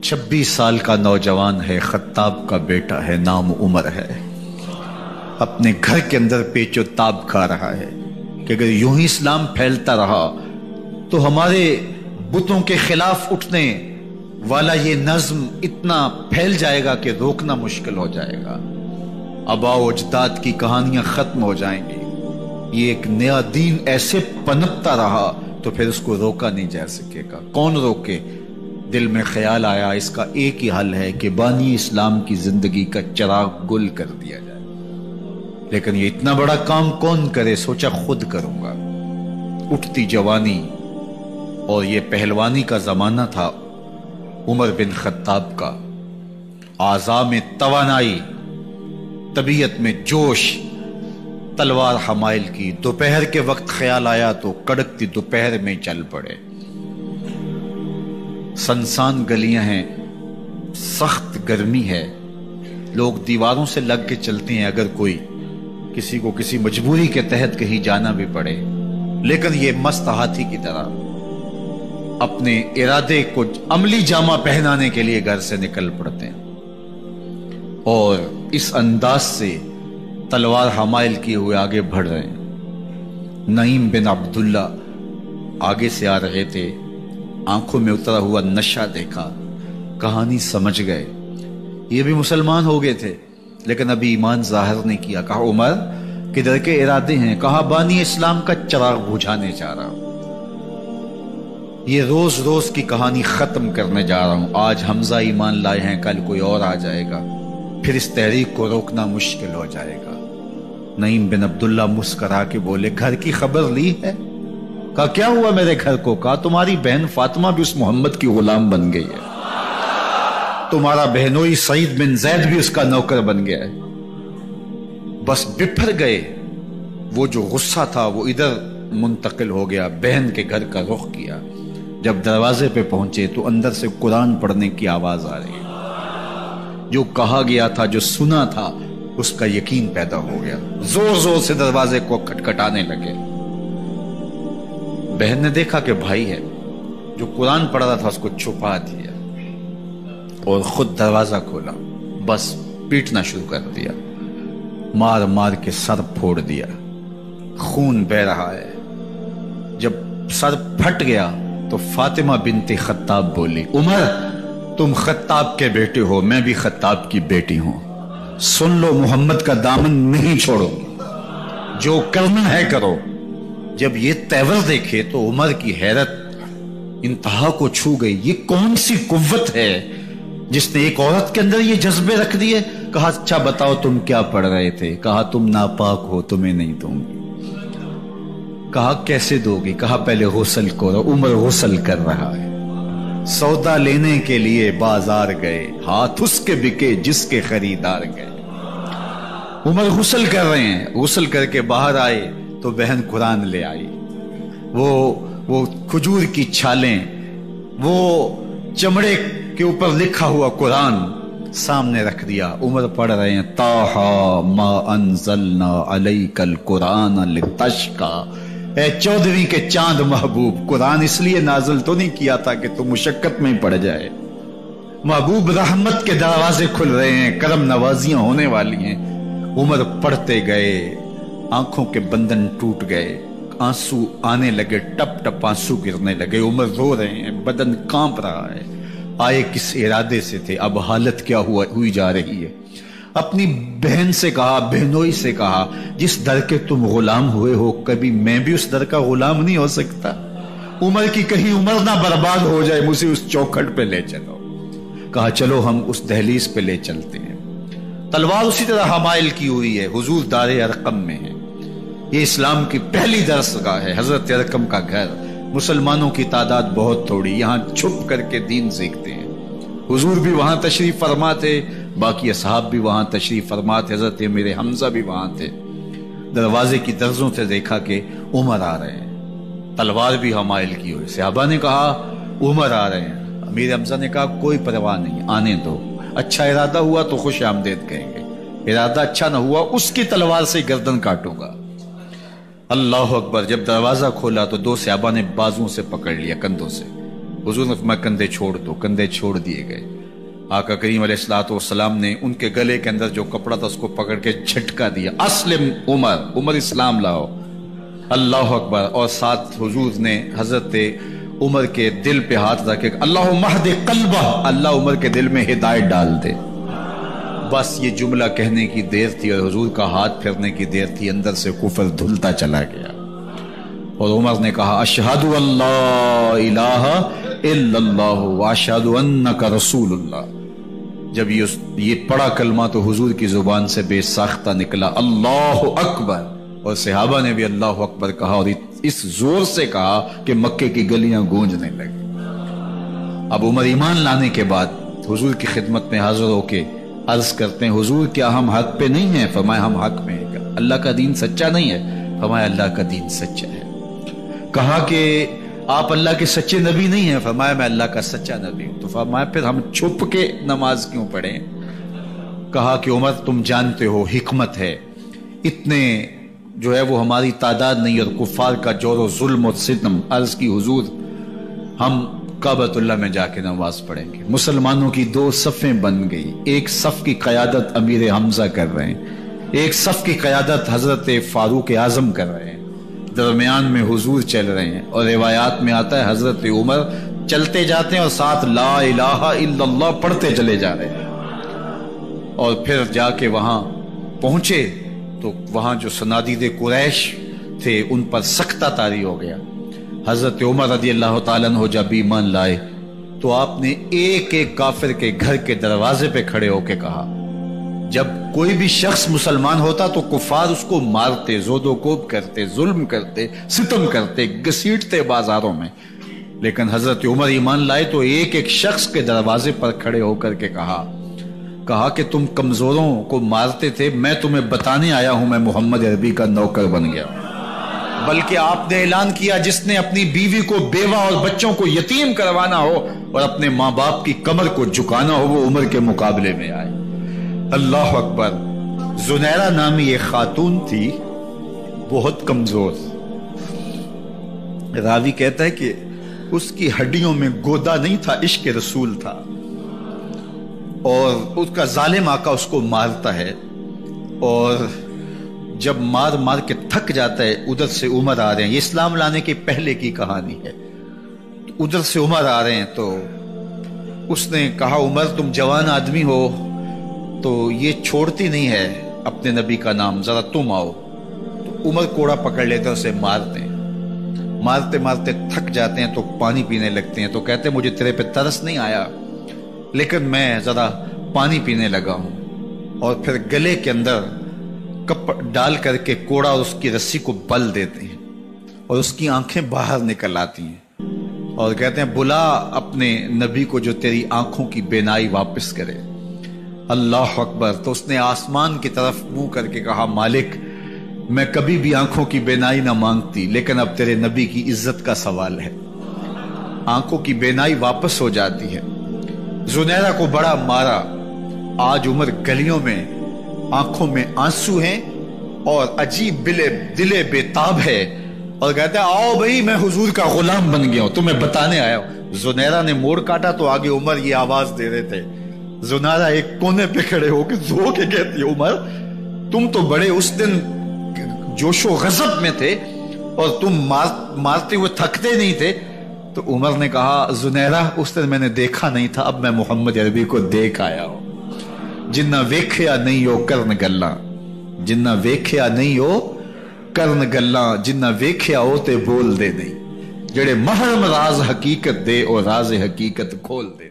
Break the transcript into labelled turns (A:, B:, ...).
A: 26 سال کا نوجوان ہے، خطاب کا بیٹا ہے، نام عمر ہے، اپنے گھر کے اندر پیچ و تاب کھا رہا ہے کہ اگر یوں ہی اسلام پھیلتا رہا تو ہمارے بتوں کے خلاف اٹھنے والا یہ نظم اتنا پھیل جائے گا کہ روکنا مشکل ہو جائے گا، آباء و اجداد کی کہانیاں ختم ہو جائیں گی، یہ ایک نیا دین ایسے پنپتا رہا تو پھر اس کو روکا نہیں جا سکے گا، کون روکے؟ دل میں خیال آیا اس کا ایک ہی حل ہے کہ بانی اسلام کی زندگی کا چراغ گل کر دیا جائے، لیکن یہ اتنا بڑا کام کون کرے؟ سوچا خود کروں گا۔ اٹھتی جوانی اور یہ پہلوانی کا زمانہ تھا عمر بن خطاب کا، اعضاء میں توانائی، طبیعت میں جوش، تلوار حمائل کی۔ دوپہر کے وقت خیال آیا تو کڑکتی دوپہر میں چل پڑے۔ سنسان گلیاں ہیں، سخت گرمی ہے، لوگ دیواروں سے لگ کے چلتے ہیں اگر کوئی کسی کو کسی مجبوری کے تحت کہیں جانا بھی پڑے، لیکن یہ مست ہاتھی کی طرح اپنے ارادے کو عملی جامہ پہنانے کے لیے گھر سے نکل پڑتے ہیں اور اس انداز سے تلوار حمائل کیے ہوئے آگے بڑھ رہے ہیں۔ نعیم بن عبداللہ آگے سے آ رہے تھے، آنکھوں میں اترا ہوا نشہ دیکھا، کہانی سمجھ گئے، یہ بھی مسلمان ہو گئے تھے لیکن ابھی ایمان ظاہر نہیں کیا۔ کہا عمر کدھر کے ارادے ہیں؟ کہا بانی اسلام کا چراغ بجھانے جا رہا ہوں، یہ روز روز کی کہانی ختم کرنے جا رہا ہوں، آج حمزہ ایمان لائے ہیں، کل کوئی اور آ جائے گا، پھر اس تحریک کو روکنا مشکل ہو جائے گا۔ نعیم بن عبداللہ مسکرا کے بولے گھر کی خبر لی ہے؟ کہا کیا ہوا میرے گھر کو؟ کہا تمہاری بہن فاطمہ بھی اس محمد کی غلام بن گئی ہے، تمہارا بہنوئی سعید بن زید بھی اس کا نوکر بن گیا ہے۔ بس بپھر گئے، وہ جو غصہ تھا وہ ادھر منتقل ہو گیا، بہن کے گھر کا رخ کیا۔ جب دروازے پہ پہنچے تو اندر سے قرآن پڑھنے کی آواز آ رہی ہے، جو کہا گیا تھا، جو سنا تھا، اس کا یقین پیدا ہو گیا، زور زور سے دروازے کو کھٹکھٹانے لگے۔ بہن نے دیکھا کہ بھائی ہے، جو قرآن پڑھ رہا تھا اس کو چھپا دیا اور خود دروازہ کھولا، بس پیٹنا شروع کر دیا، مار مار کے سر پھوڑ دیا، خون بہ رہا ہے۔ جب سر پھٹ گیا تو فاطمہ بنت خطاب بولی عمر تم خطاب کے بیٹے ہو، میں بھی خطاب کی بیٹی ہوں، سن لو محمد کا دامن نہیں چھوڑو، جو کرنا ہے کرو۔ جب یہ تیور دیکھے تو عمر کی حیرت انتہا کو چھو گئی، یہ کون سی قوت ہے جس نے ایک عورت کے اندر یہ جذبے رکھ دیے؟ کہا اچھا بتاؤ تم کیا پڑھ رہے تھے؟ کہا تم ناپاک ہو، تمہیں نہیں دوں گی۔ کہا کیسے دو گی؟ کہا پہلے غسل کرو۔ عمر غسل کر رہا ہے، سودا لینے کے لیے بازار گئے، ہاتھ اس کے بکے جس کے خریدار گئے۔ عمر غسل کر رہے ہیں، غسل کر کے باہر آئے تو بہن قرآن لے آئی، وہ کھجور کی چھالیں، وہ چمڑے کے اوپر لکھا ہوا قرآن سامنے رکھ دیا۔ عمر پڑھ رہے ہیں طٰہٰ ما انزلنا علیک القرآن لتشقیٰ، اے 14ویں کے چاند محبوب، قرآن اس لیے نازل تو نہیں کیا تھا کہ تم مشقت میں پڑ جائے، محبوب رحمت کے دروازے کھل رہے ہیں، کرم نوازیاں ہونے والی ہیں۔ عمر پڑھتے گئے، آنکھوں کے بندن ٹوٹ گئے، آنسو آنے لگے، ٹپ ٹپ آنسو گرنے لگے، عمر رو رہے ہیں، بدن کانپ رہا ہے۔ آئے کس ارادے سے تھے، اب حالت کیا ہوئی جا رہی ہے۔ اپنی بہن سے کہا، بہنوئی سے کہا جس در کے تم غلام ہوئے ہو کبھی میں بھی اس در کا غلام نہیں ہو سکتا؟ عمر کی کہیں عمر نہ برباد ہو جائے، مجھے اس چوکھٹ پہ لے چلو۔ کہا چلو ہم اس دہلیز پہ لے چلتے ہیں۔ تلوار اسی طرح حمائل کی ہوئی ہے، حضور دار ارقم میں ہے، یہ اسلام کی پہلی درسگاہ ہے، حضرت ارقم کا گھر، مسلمانوں کی تعداد بہت تھوڑی، یہاں چھپ کر کے دین سیکھتے ہیں۔ حضور بھی وہاں تشریف فرما تھے، باقی اصحاب بھی وہاں تشریف فرما تھے، حضرت میرے حمزہ بھی وہاں تھے۔ دروازے کی درزوں سے دیکھا کہ عمر آ رہے ہیں، تلوار بھی حمائل کی ہوئی۔ صحابہ نے کہا عمر آ رہے ہیں، امیر حمزہ نے کہا کوئی پرواہ نہیں، آنے دو، اچھا ارادہ ہوا تو خوش آمدید کہیں گے، ارادہ اچھا نہ ہوا اس کی تلوار سے گردن کاٹوں گا۔ اللہ اکبر۔ جب دروازہ کھولا تو دو صحابہ نے بازوں سے پکڑ لیا، کندھوں سے۔ حضور نے فرمایا کندھے چھوڑ دو، کندھے چھوڑ دیے گئے۔ آقا کریم علیہ الصلوۃ والسلام نے ان کے گلے کے اندر جو کپڑا تھا اس کو پکڑ کے جھٹکا دیا، اسلم عمر، عمر اسلام لاؤ، اللہ اکبر۔ اور ساتھ حضور نے حضرت عمر کے دل پہ ہاتھ رکھے، اللہم اہد قلبہ، اللہ عمر کے دل میں ہدایت ڈال دے۔ بس یہ جملہ کہنے کی دیر تھی اور حضور کا ہاتھ پھرنے کی دیر تھی، اندر سے کفر دھلتا چلا گیا، اور عمر نے کہا اشہد ان لا الہ الا اللہ واشہد انک رسول اللہ۔ جب یہ پڑا کلمہ تو حضور کی زبان سے بے ساختہ نکلا، اللہ اکبر، اور صحابہ نے بھی اللہ اکبر کہا، اور اس زور سے کہا کہ مکے کی گلیاں گونجنے لگی۔ اب عمر ایمان لانے کے بعد حضور کی خدمت میں حاضر ہو کے عرض کرتے ہیں، حضور کیا ہم حق پہ نہیں ہیں؟ فرمایا ہم حق میں ہیں۔ اللہ کا دین سچا نہیں ہے؟ فرمایا اللہ کا دین سچا ہے۔ کہا کہ آپ اللہ کے سچے نبی نہیں ہیں؟ فرمایا میں اللہ کا سچا نبی ہوں۔ تو فرمایا پھر ہم چھپ کے نماز کیوں پڑھیں؟ کہا کہ عمر تم جانتے ہو حکمت ہے، اتنے جو ہے وہ ہماری تعداد نہیں، اور کفار کا جور و ظلم و ستم۔ عرض کی حضور ہم کعبۃ اللہ میں جا کے نماز پڑھیں گے۔ مسلمانوں کی دو صفیں بن گئی، ایک صف کی قیادت امیر حمزہ کر رہے ہیں، ایک صف کی قیادت حضرت فاروق اعظم کر رہے ہیں، درمیان میں حضور چل رہے ہیں، اور روایات میں آتا ہے حضرت عمر چلتے جاتے ہیں اور ساتھ لا الہ الا اللہ پڑھتے چلے جا رہے ہیں۔ اور پھر جا کے وہاں پہنچے تو وہاں جو صنادید قریش تھے ان پر سختہ طاری ہو گیا۔ حضرت عمر رضی اللہ تعالیٰ عنہ جب ایمان لائے تو آپ نے ایک ایک کافر کے گھر کے دروازے پہ کھڑے ہو کے کہا، جب کوئی بھی شخص مسلمان ہوتا تو کفار اس کو مارتے، زود و کوب کرتے، ظلم کرتے، ستم کرتے، گھسیٹتے بازاروں میں، لیکن حضرت عمر ایمان لائے تو ایک ایک شخص کے دروازے پر کھڑے ہو کر کے کہا کہ تم کمزوروں کو مارتے تھے، میں تمہیں بتانے آیا ہوں میں محمد عربی کا نوکر بن گیا۔ بلکہ آپ نے اعلان کیا جس نے اپنی بیوی کو بیوہ اور بچوں کو یتیم کروانا ہو اور اپنے ماں باپ کی کمر کو جھکانا ہو وہ عمر کے مقابلے میں آئے۔ اللہ اکبر۔ زنیرہ نامی ایک خاتون تھی، بہت کمزور، راوی کہتا ہے کہ اس کی ہڈیوں میں گودا نہیں تھا، عشق رسول تھا، اور اس کا ظالم آقا اس کو مارتا ہے، اور جب مار مار کے تھک جاتا ہے ادھر سے عمر آ رہے ہیں، یہ اسلام لانے کے پہلے کی کہانی ہے، ادھر سے عمر آ رہے ہیں تو اس نے کہا عمر تم جوان آدمی ہو تو یہ چھوڑتی نہیں ہے اپنے نبی کا نام، ذرا تم آؤ۔ تو عمر کوڑا پکڑ لیتے اسے مارتے ہیں، مارتے مارتے تھک جاتے ہیں تو پانی پینے لگتے ہیں، تو کہتے ہیں مجھے تیرے پہ ترس نہیں آیا لیکن میں ذرا پانی پینے لگا ہوں، اور پھر گلے کے اندر کپ ڈال کر کے کوڑا اور اس کی رسی کو بل دیتے ہیں اور اس کی آنکھیں باہر نکل آتی ہیں، اور کہتے ہیں بلا اپنے نبی کو جو تیری آنکھوں کی بینائی واپس کرے۔ اللہ اکبر۔ تو اس نے آسمان کی طرف منہ کر کے کہا مالک میں کبھی بھی آنکھوں کی بینائی نہ مانگتی، لیکن اب تیرے نبی کی عزت کا سوال ہے۔ آنکھوں کی بینائی واپس ہو جاتی ہے۔ زنیرہ کو بڑا مارا، آج عمر گلیوں میں آنکھوں میں آنسو ہیں اور عجیب دلے بےتاب ہے، اور کہتا ہے آؤ بھئی میں حضور کا غلام بن گیا ہوں، تمہیں بتانے آیا ہوں۔ زنیرہ نے موڑ کاٹا تو آگے عمر یہ آواز دے رہے تھے۔ زنیرہ ایک کونے پہ کھڑے ہو کے زو کے کہتی ہے عمر تم تو بڑے اس دن جوش و غضب میں تھے اور تم مارتے ہوئے تھکتے نہیں تھے۔ تو عمر نے کہا زنیرہ اس دن میں نے دیکھا نہیں تھا، اب میں محمد عربی کو دیکھ آیا ہوں۔ جنہ ویکھیا نہیں ہو کرن گلاں، جنہ ویکھیا نہیں ہو کرن گلاں، جنہ ویکھیا ہو تے بول دے نہیں، جڑے محرم راز حقیقت دے اور راز حقیقت کھول دے۔